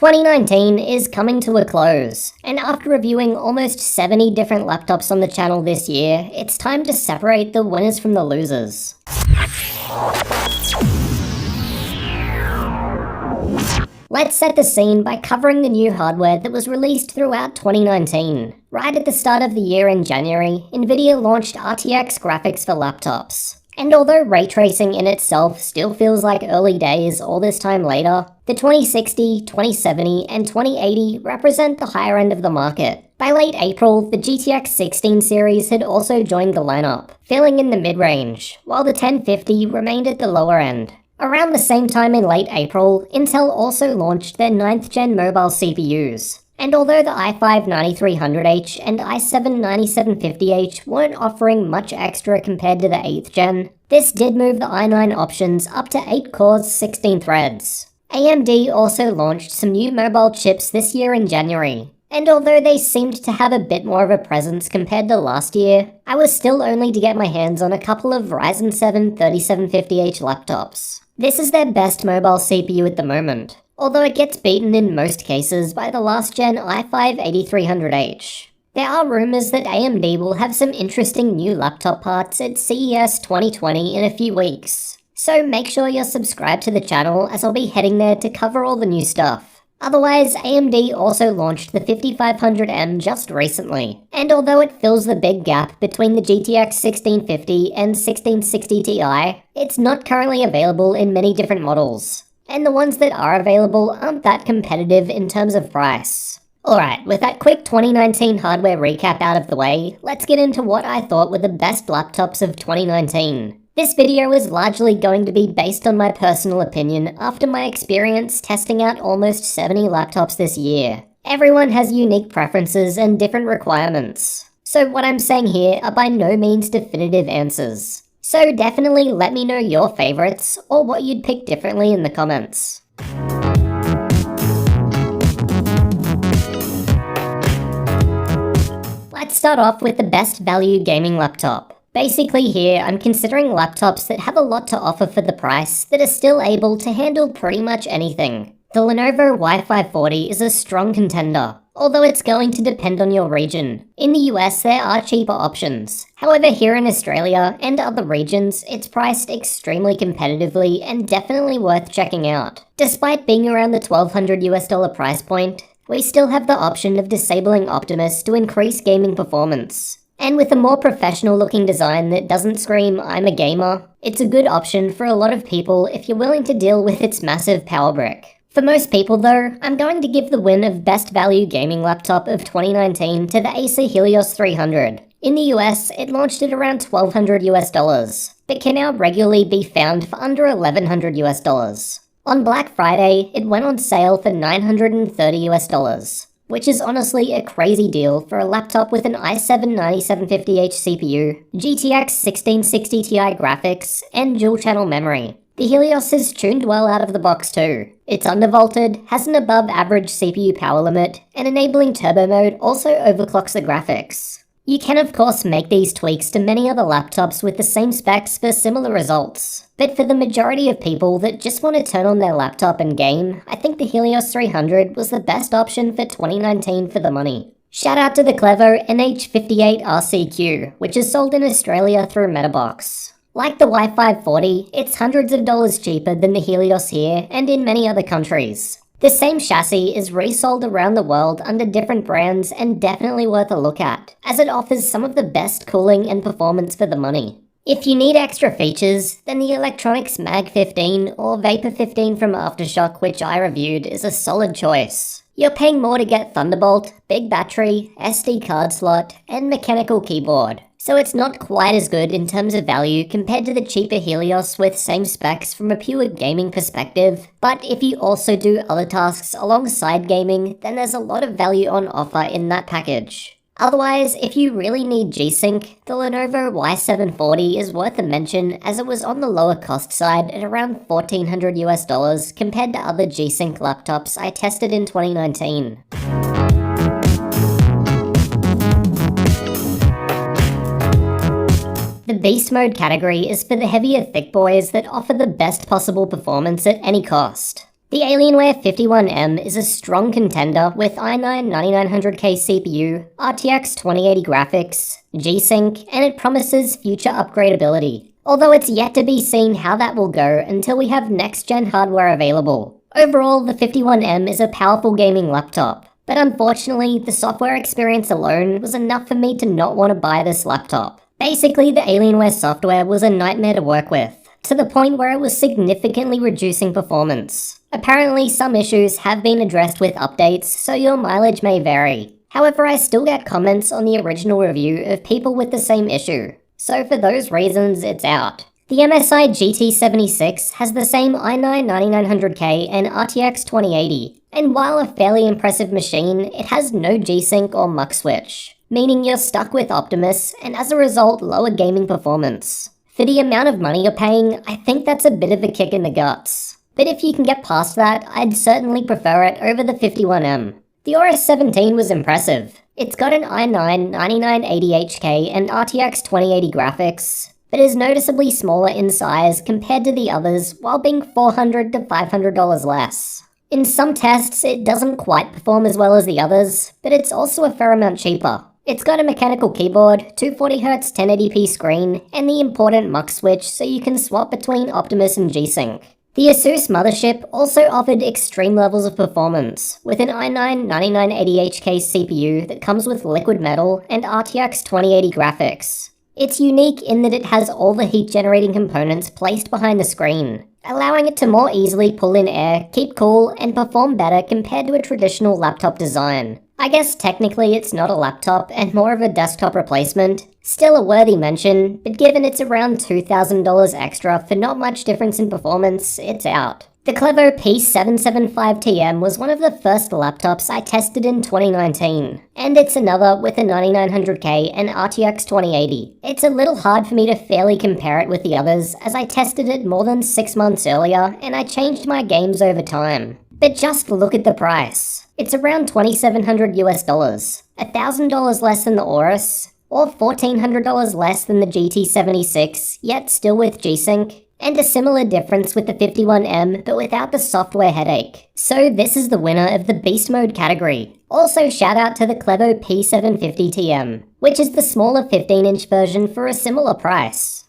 2019 is coming to a close, and after reviewing almost 70 different laptops on the channel this year, it's time to separate the winners from the losers. Let's set the scene by covering the new hardware that was released throughout 2019. Right at the start of the year in January, Nvidia launched RTX graphics for laptops. And although ray tracing in itself still feels like early days all this time later, the 2060, 2070, and 2080 represent the higher end of the market. By late April, the GTX 16 series had also joined the lineup, filling in the mid-range, while the 1050 remained at the lower end. Around the same time in late April, Intel also launched their 9th gen mobile CPUs. And although the i5-9300H and i7-9750H weren't offering much extra compared to the 8th gen, this did move the i9 options up to 8 cores, 16 threads. AMD also launched some new mobile chips this year in January. And although they seemed to have a bit more of a presence compared to last year, I was still only to get my hands on a couple of Ryzen 7 3750H laptops. This is their best mobile CPU at the moment, although it gets beaten in most cases by the last gen i5-8300H. There are rumors that AMD will have some interesting new laptop parts at CES 2020 in a few weeks. So make sure you're subscribed to the channel as I'll be heading there to cover all the new stuff. Otherwise, AMD also launched the 5500M just recently, and although it fills the big gap between the GTX 1650 and 1660 Ti, it's not currently available in many different models. And the ones that are available aren't that competitive in terms of price. Alright, with that quick 2019 hardware recap out of the way, let's get into what I thought were the best laptops of 2019. This video is largely going to be based on my personal opinion after my experience testing out almost 70 laptops this year. Everyone has unique preferences and different requirements. So what I'm saying here are by no means definitive answers. So definitely let me know your favorites, or what you'd pick differently in the comments. Let's start off with the best value gaming laptop. Basically here, I'm considering laptops that have a lot to offer for the price that are still able to handle pretty much anything. The Lenovo Y540 is a strong contender, although it's going to depend on your region. In the US, there are cheaper options. However, here in Australia and other regions, it's priced extremely competitively and definitely worth checking out. Despite being around the $1,200 price point, we still have the option of disabling Optimus to increase gaming performance. And with a more professional looking design that doesn't scream "I'm a gamer," it's a good option for a lot of people if you're willing to deal with its massive power brick. For most people though, I'm going to give the win of best value gaming laptop of 2019 to the Acer Helios 300. In the US, it launched at around $1,200, but can now regularly be found for under $1,100. On Black Friday, it went on sale for $930, which is honestly a crazy deal for a laptop with an i7-9750H CPU, GTX 1660 Ti graphics, and dual-channel memory. The Helios is tuned well out of the box too. It's undervolted, has an above-average CPU power limit, and enabling turbo mode also overclocks the graphics. You can of course make these tweaks to many other laptops with the same specs for similar results. But for the majority of people that just want to turn on their laptop and game, I think the Helios 300 was the best option for 2019 for the money. Shout out to the Clevo NH58RCQ, which is sold in Australia through Metabox. Like the Y540, it's hundreds of dollars cheaper than the Helios here and in many other countries. The same chassis is resold around the world under different brands and definitely worth a look at, as it offers some of the best cooling and performance for the money. If you need extra features, then the Electronics Mag 15 or Vapor 15 from Aftershock, which I reviewed, is a solid choice. You're paying more to get Thunderbolt, big battery, SD card slot, and mechanical keyboard. So it's not quite as good in terms of value compared to the cheaper Helios with same specs from a pure gaming perspective, but if you also do other tasks alongside gaming, then there's a lot of value on offer in that package. Otherwise, if you really need G-Sync, the Lenovo Y740 is worth a mention as it was on the lower cost side at around $1,400 compared to other G-Sync laptops I tested in 2019. The Beast Mode category is for the heavier thick boys that offer the best possible performance at any cost. The Alienware 51M is a strong contender with i9-9900K CPU, RTX 2080 graphics, G-Sync, and it promises future upgradability. Although it's yet to be seen how that will go until we have next-gen hardware available. Overall, the 51M is a powerful gaming laptop, but unfortunately, the software experience alone was enough for me to not want to buy this laptop. Basically, the Alienware software was a nightmare to work with, to the point where it was significantly reducing performance. Apparently, some issues have been addressed with updates, so your mileage may vary. However, I still get comments on the original review of people with the same issue, so for those reasons, it's out. The MSI GT76 has the same i9-9900K and RTX 2080, and while a fairly impressive machine, it has no G-Sync or muck switch, meaning you're stuck with Optimus, and as a result, lower gaming performance. For the amount of money you're paying, I think that's a bit of a kick in the guts. But if you can get past that, I'd certainly prefer it over the 51M. The Aorus 17 was impressive. It's got an i9-9980HK and RTX 2080 graphics, but is noticeably smaller in size compared to the others while being $400 to $500 less. In some tests, it doesn't quite perform as well as the others, but it's also a fair amount cheaper. It's got a mechanical keyboard, 240Hz 1080p screen, and the important muck switch so you can swap between Optimus and G-Sync. The Asus mothership also offered extreme levels of performance, with an i9-9980HK CPU that comes with liquid metal and RTX 2080 graphics. It's unique in that it has all the heat-generating components placed behind the screen, allowing it to more easily pull in air, keep cool, and perform better compared to a traditional laptop design. I guess technically it's not a laptop and more of a desktop replacement. Still a worthy mention, but given it's around $2,000 extra for not much difference in performance, it's out. The Clevo P775TM was one of the first laptops I tested in 2019, and it's another with a 9900K and RTX 2080. It's a little hard for me to fairly compare it with the others, as I tested it more than 6 months earlier and I changed my games over time. But just look at the price. It's around $2,700 US, $1,000 less than the Aorus, or $1,400 less than the GT76, yet still with G-Sync, and a similar difference with the 51M, but without the software headache. So this is the winner of the Beast Mode category. Also shout out to the Clevo P750TM, which is the smaller 15-inch version for a similar price.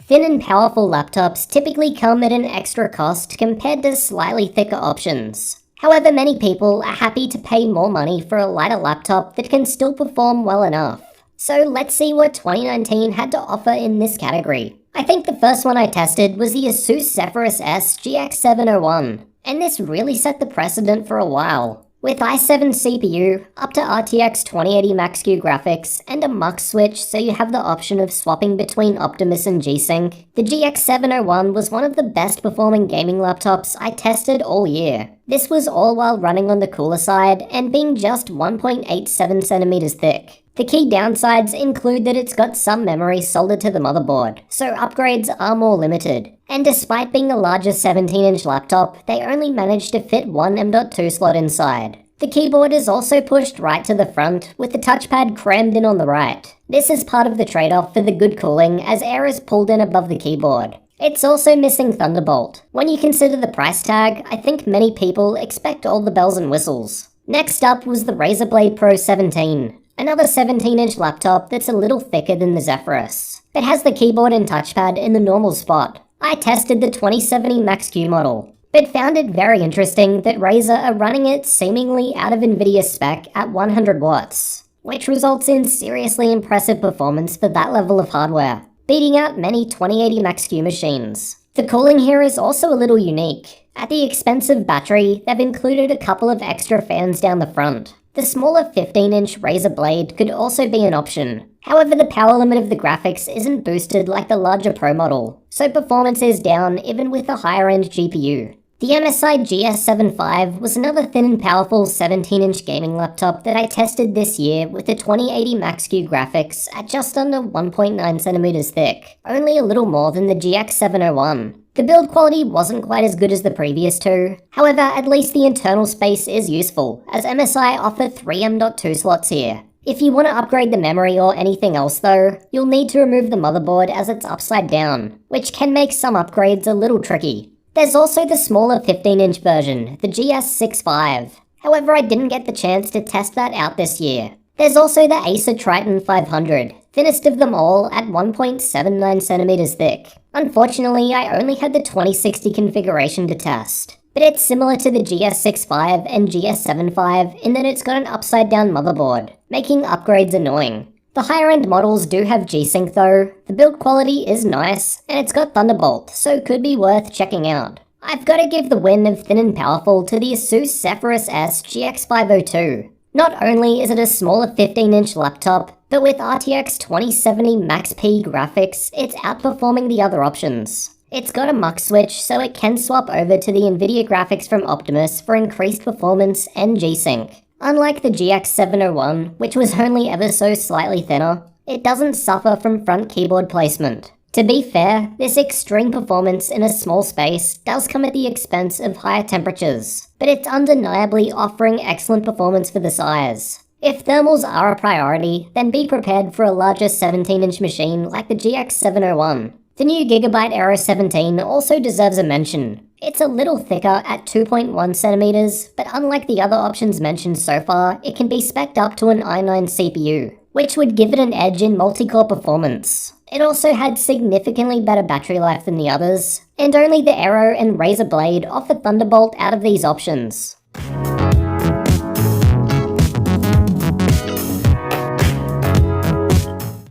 Thin and powerful laptops typically come at an extra cost compared to slightly thicker options. However, many people are happy to pay more money for a lighter laptop that can still perform well enough. So let's see what 2019 had to offer in this category. I think the first one I tested was the Asus Zephyrus S GX701, and this really set the precedent for a while. With i7 CPU, up to RTX 2080 Max-Q graphics, and a muck switch so you have the option of swapping between Optimus and G-Sync, the GX701 was one of the best performing gaming laptops I tested all year. This was all while running on the cooler side and being just 1.87 centimeters thick. The key downsides include that it's got some memory soldered to the motherboard, so upgrades are more limited. And despite being a larger 17-inch laptop, they only managed to fit one M.2 slot inside. The keyboard is also pushed right to the front, with the touchpad crammed in on the right. This is part of the trade-off for the good cooling, as air is pulled in above the keyboard. It's also missing Thunderbolt. When you consider the price tag, I think many people expect all the bells and whistles. Next up was the Razer Blade Pro 17. Another 17-inch laptop that's a little thicker than the Zephyrus, but has the keyboard and touchpad in the normal spot. I tested the 2070 Max-Q model, but found it very interesting that Razer are running it seemingly out of Nvidia spec at 100 watts, which results in seriously impressive performance for that level of hardware, beating out many 2080 Max-Q machines. The cooling here is also a little unique. At the expense of battery, they've included a couple of extra fans down the front. The smaller 15-inch Razer Blade could also be an option. However, the power limit of the graphics isn't boosted like the larger Pro model, so performance is down even with a higher-end GPU. The MSI GS75 was another thin and powerful 17-inch gaming laptop that I tested this year with the 2080 Max-Q graphics at just under 1.9 centimeters thick, only a little more than the GX701. The build quality wasn't quite as good as the previous two, however at least the internal space is useful, as MSI offer 3 M.2 slots here. If you want to upgrade the memory or anything else though, you'll need to remove the motherboard as it's upside down, which can make some upgrades a little tricky. There's also the smaller 15-inch version, the GS65. However, I didn't get the chance to test that out this year. There's also the Acer Triton 500, thinnest of them all at 1.79cm thick. Unfortunately, I only had the 2060 configuration to test. But it's similar to the GS65 and GS75 in that it's got an upside down motherboard, making upgrades annoying. The higher end models do have G-Sync though, the build quality is nice, and it's got Thunderbolt, so could be worth checking out. I've got to give the win of thin and powerful to the Asus Zephyrus S GX502. Not only is it a smaller 15-inch laptop, but with RTX 2070 Max-P graphics, it's outperforming the other options. It's got a mux switch, so it can swap over to the Nvidia graphics from Optimus for increased performance and G-Sync. Unlike the GX701, which was only ever so slightly thinner, it doesn't suffer from front keyboard placement. To be fair, this extreme performance in a small space does come at the expense of higher temperatures, but it's undeniably offering excellent performance for the size. If thermals are a priority, then be prepared for a larger 17-inch machine like the GX701. The new Gigabyte Aero 17 also deserves a mention. It's a little thicker at 2.1cm, but unlike the other options mentioned so far, it can be spec'd up to an i9 CPU, which would give it an edge in multi-core performance. It also had significantly better battery life than the others, and only the Aero and Razer Blade offer Thunderbolt out of these options.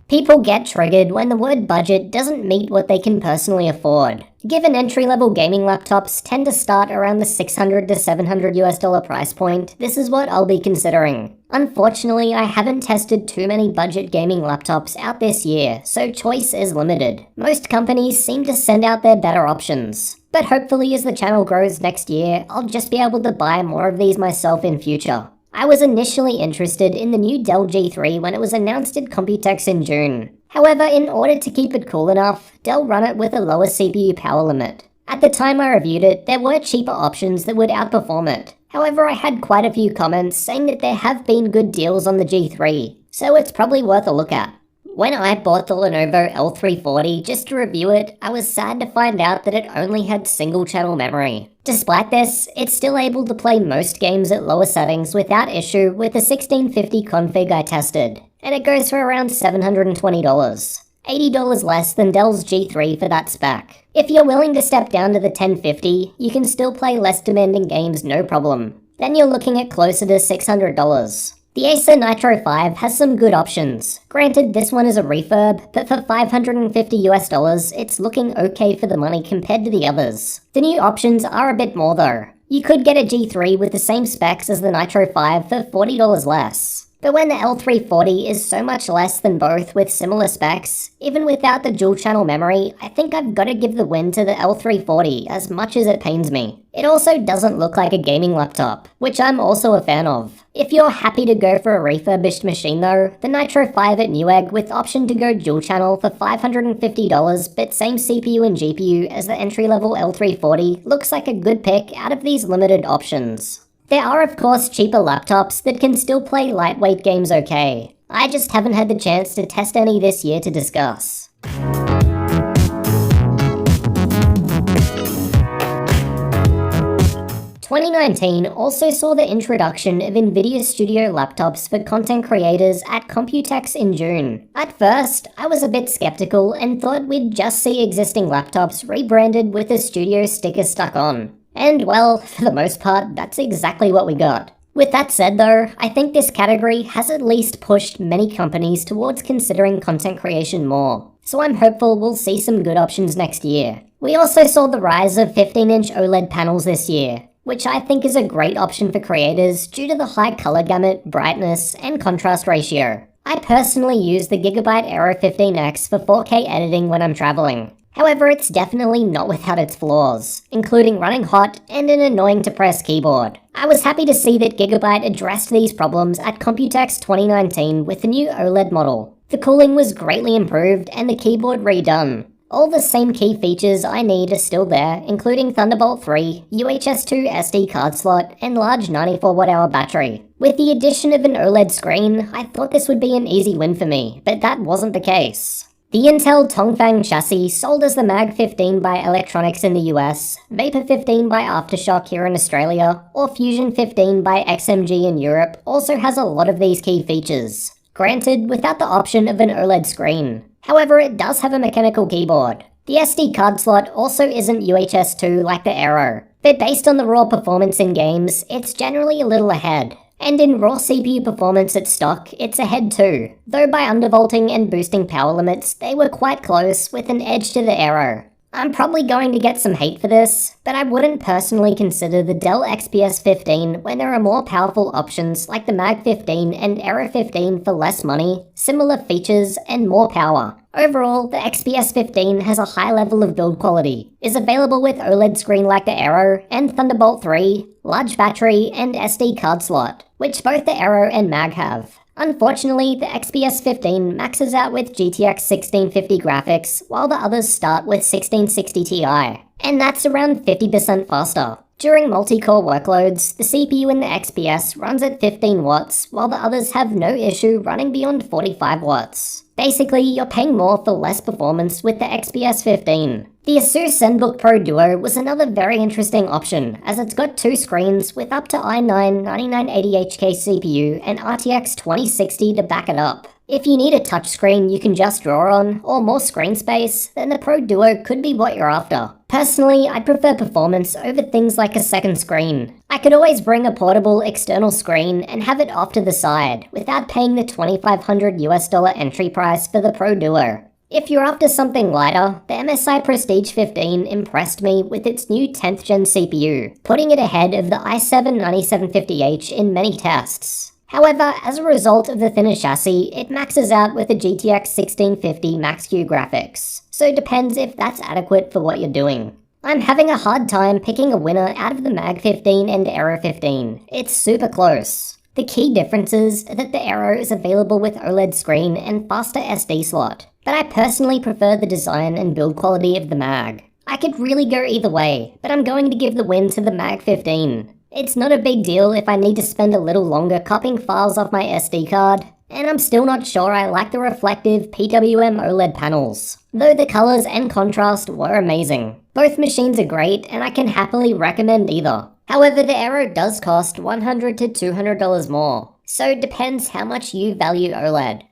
People get triggered when the word budget doesn't meet what they can personally afford. Given entry-level gaming laptops tend to start around the $600 to $700 price point, this is what I'll be considering. Unfortunately, I haven't tested too many budget gaming laptops out this year, so choice is limited. Most companies seem to send out their better options. But hopefully as the channel grows next year, I'll just be able to buy more of these myself in future. I was initially interested in the new Dell G3 when it was announced at Computex in June. However, in order to keep it cool enough, Dell run it with a lower CPU power limit. At the time I reviewed it, there were cheaper options that would outperform it. However, I had quite a few comments saying that there have been good deals on the G3, so it's probably worth a look at. When I bought the Lenovo L340 just to review it, I was sad to find out that it only had single-channel memory. Despite this, it's still able to play most games at lower settings without issue with the 1650 config I tested, and it goes for around $720. $80 less than Dell's G3 for that spec. If you're willing to step down to the 1050, you can still play less demanding games no problem. Then you're looking at closer to $600. The Acer Nitro 5 has some good options. Granted, this one is a refurb, but for $550 it's looking okay for the money compared to the others. The new options are a bit more though. You could get a G3 with the same specs as the Nitro 5 for $40 less. But when the L340 is so much less than both with similar specs, even without the dual-channel memory, I think I've got to give the win to the L340 as much as it pains me. It also doesn't look like a gaming laptop, which I'm also a fan of. If you're happy to go for a refurbished machine though, the Nitro 5 at Newegg with option to go dual-channel for $550 but same CPU and GPU as the entry-level L340 looks like a good pick out of these limited options. There are of course cheaper laptops that can still play lightweight games okay. I just haven't had the chance to test any this year to discuss. "2019 also saw the introduction of Nvidia Studio laptops for content creators at Computex in June. At first, I was a bit skeptical and thought we'd just see existing laptops rebranded with a Studio sticker stuck on. And well, for the most part, that's exactly what we got. With that said though, I think this category has at least pushed many companies towards considering content creation more. So I'm hopeful we'll see some good options next year. We also saw the rise of 15-inch OLED panels this year, which I think is a great option for creators due to the high color gamut, brightness, and contrast ratio. I personally use the Gigabyte Aero 15X for 4K editing when I'm traveling. However, it's definitely not without its flaws, including running hot and an annoying to press keyboard. I was happy to see that Gigabyte addressed these problems at Computex 2019 with the new OLED model. The cooling was greatly improved and the keyboard redone. All the same key features I need are still there, including Thunderbolt 3, UHS 2 SD card slot, and large 94Wh battery. With the addition of an OLED screen, I thought this would be an easy win for me, but that wasn't the case. The Intel Tongfang chassis, sold as the Mag 15 by Electronics in the US, Vapor 15 by Aftershock here in Australia, or Fusion 15 by XMG in Europe, also has a lot of these key features. Granted, without the option of an OLED screen. However, it does have a mechanical keyboard. The SD card slot also isn't UHS 2 like the Aero, but based on the raw performance in games, it's generally a little ahead. And in raw CPU performance at stock, it's ahead too, though by undervolting and boosting power limits, they were quite close with an edge to the Aero. I'm probably going to get some hate for this, but I wouldn't personally consider the Dell XPS 15 when there are more powerful options like the Mag 15 and Aero 15 for less money, similar features, and more power. Overall, the XPS 15 has a high level of build quality, is available with OLED screen like the Aero, and Thunderbolt 3, large battery, and SD card slot, which both the Aero and Mag have. Unfortunately, the XPS 15 maxes out with GTX 1650 graphics, while the others start with 1660 Ti, and that's around 50% faster. During multi-core workloads, the CPU in the XPS runs at 15 watts, while the others have no issue running beyond 45 watts. Basically, you're paying more for less performance with the XPS 15. The Acer ZenBook Pro Duo was another very interesting option, as it's got two screens with up to i9 9980HK CPU and RTX 2060 to back it up. If you need a touchscreen you can just draw on, or more screen space, then the Pro Duo could be what you're after. Personally, I'd prefer performance over things like a second screen. I could always bring a portable external screen and have it off to the side, without paying the $2,500 entry price for the Pro Duo. If you're after something lighter, the MSI Prestige 15 impressed me with its new 10th gen CPU, putting it ahead of the i7-9750H in many tests. However, as a result of the thinner chassis, it maxes out with the GTX 1650 Max-Q graphics, so it depends if that's adequate for what you're doing. I'm having a hard time picking a winner out of the Mag 15 and Aero 15. It's super close. The key differences are that the Aero is available with OLED screen and faster SD slot, but I personally prefer the design and build quality of the Mag. I could really go either way, but I'm going to give the win to the Mag 15. It's not a big deal if I need to spend a little longer copying files off my SD card, and I'm still not sure I like the reflective PWM OLED panels, though the colors and contrast were amazing. Both machines are great, and I can happily recommend either. However, the Aero does cost $100 to $200 more, so it depends how much you value OLED.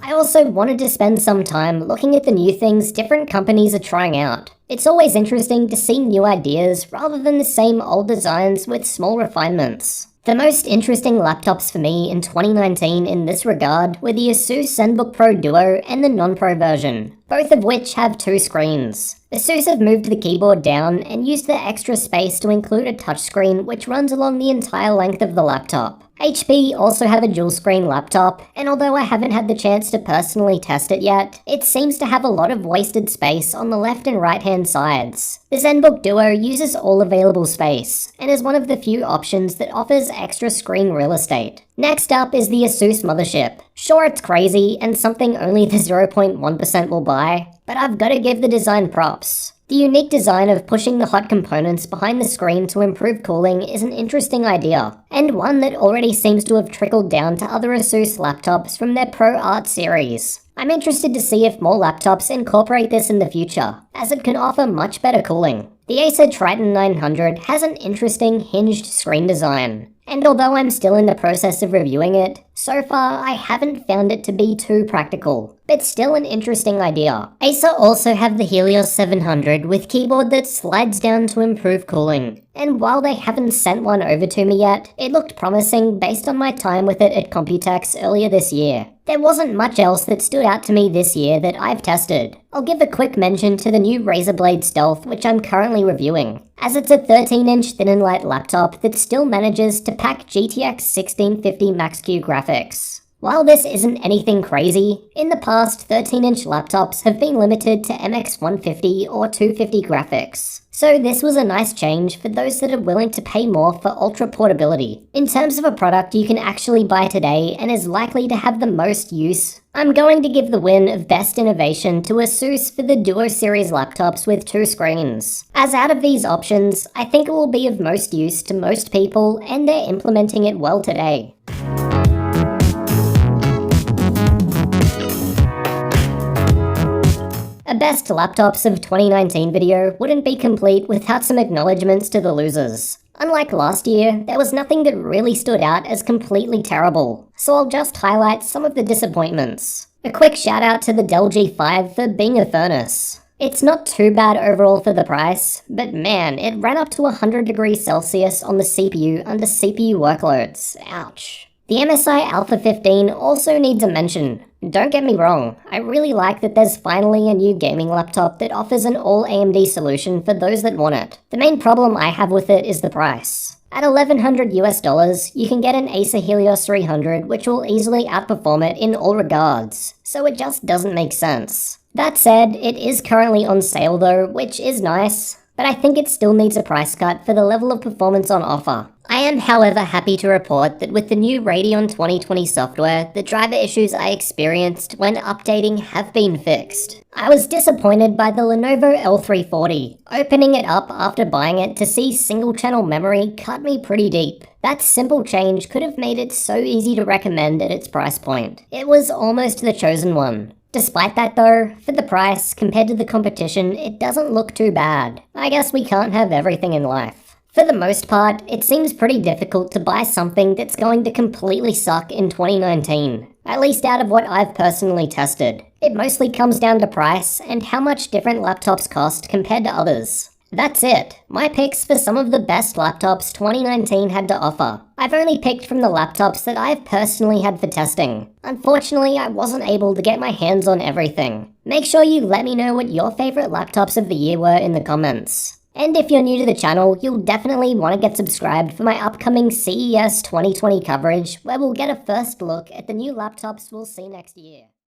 I also wanted to spend some time looking at the new things different companies are trying out. It's always interesting to see new ideas rather than the same old designs with small refinements. The most interesting laptops for me in 2019 in this regard were the Asus ZenBook Pro Duo and the non-Pro version, both of which have two screens. Asus have moved the keyboard down and used the extra space to include a touchscreen which runs along the entire length of the laptop. HP also have a dual-screen laptop, and although I haven't had the chance to personally test it yet, it seems to have a lot of wasted space on the left and right-hand sides. The ZenBook Duo uses all available space, and is one of the few options that offers extra screen real estate. Next up is the Asus mothership. Sure, it's crazy, and something only the 0.1% will buy, but I've gotta give the design props. The unique design of pushing the hot components behind the screen to improve cooling is an interesting idea, and one that already seems to have trickled down to other Asus laptops from their Pro Art series. I'm interested to see if more laptops incorporate this in the future, as it can offer much better cooling. The Acer Triton 900 has an interesting hinged screen design, and although I'm still in the process of reviewing it, so far I haven't found it to be too practical, but still an interesting idea. Acer also have the Helios 700 with keyboard that slides down to improve cooling, and while they haven't sent one over to me yet, it looked promising based on my time with it at Computex earlier this year. There wasn't much else that stood out to me this year that I've tested. I'll give a quick mention to the new Razer Blade Stealth, which I'm currently reviewing, as it's a 13-inch thin and light laptop that still manages to pack GTX 1650 Max-Q graphics. While this isn't anything crazy, in the past 13-inch laptops have been limited to MX150 or 250 graphics. So this was a nice change for those that are willing to pay more for ultra portability. In terms of a product you can actually buy today and is likely to have the most use, I'm going to give the win of Best Innovation to Asus for the Duo series laptops with 2 screens. As out of these options, I think it will be of most use to most people, and they're implementing it well today. A Best Laptops of 2019 video wouldn't be complete without some acknowledgements to the losers. Unlike last year, there was nothing that really stood out as completely terrible, so I'll just highlight some of the disappointments. A quick shout out to the Dell G3 for being a furnace. It's not too bad overall for the price, but man, it ran up to 100 degrees Celsius on the CPU under CPU workloads. Ouch. The MSI Alpha 15 also needs a mention. Don't get me wrong, I really like that there's finally a new gaming laptop that offers an all AMD solution for those that want it. The main problem I have with it is the price. At $1,100 you can get an Acer Helios 300 which will easily outperform it in all regards, so it just doesn't make sense. That said, it is currently on sale though, which is nice, but I think it still needs a price cut for the level of performance on offer. I am however happy to report that with the new Radeon 2020 software, the driver issues I experienced when updating have been fixed. I was disappointed by the Lenovo L340. Opening it up after buying it to see single channel memory cut me pretty deep. That simple change could have made it so easy to recommend at its price point. It was almost the chosen one. Despite that though, for the price, compared to the competition, it doesn't look too bad. I guess we can't have everything in life. For the most part, it seems pretty difficult to buy something that's going to completely suck in 2019. At least out of what I've personally tested. It mostly comes down to price and how much different laptops cost compared to others. That's it. My picks for some of the best laptops 2019 had to offer. I've only picked from the laptops that I've personally had for testing. Unfortunately, I wasn't able to get my hands on everything. Make sure you let me know what your favorite laptops of the year were in the comments. And if you're new to the channel, you'll definitely want to get subscribed for my upcoming CES 2020 coverage, where we'll get a first look at the new laptops we'll see next year.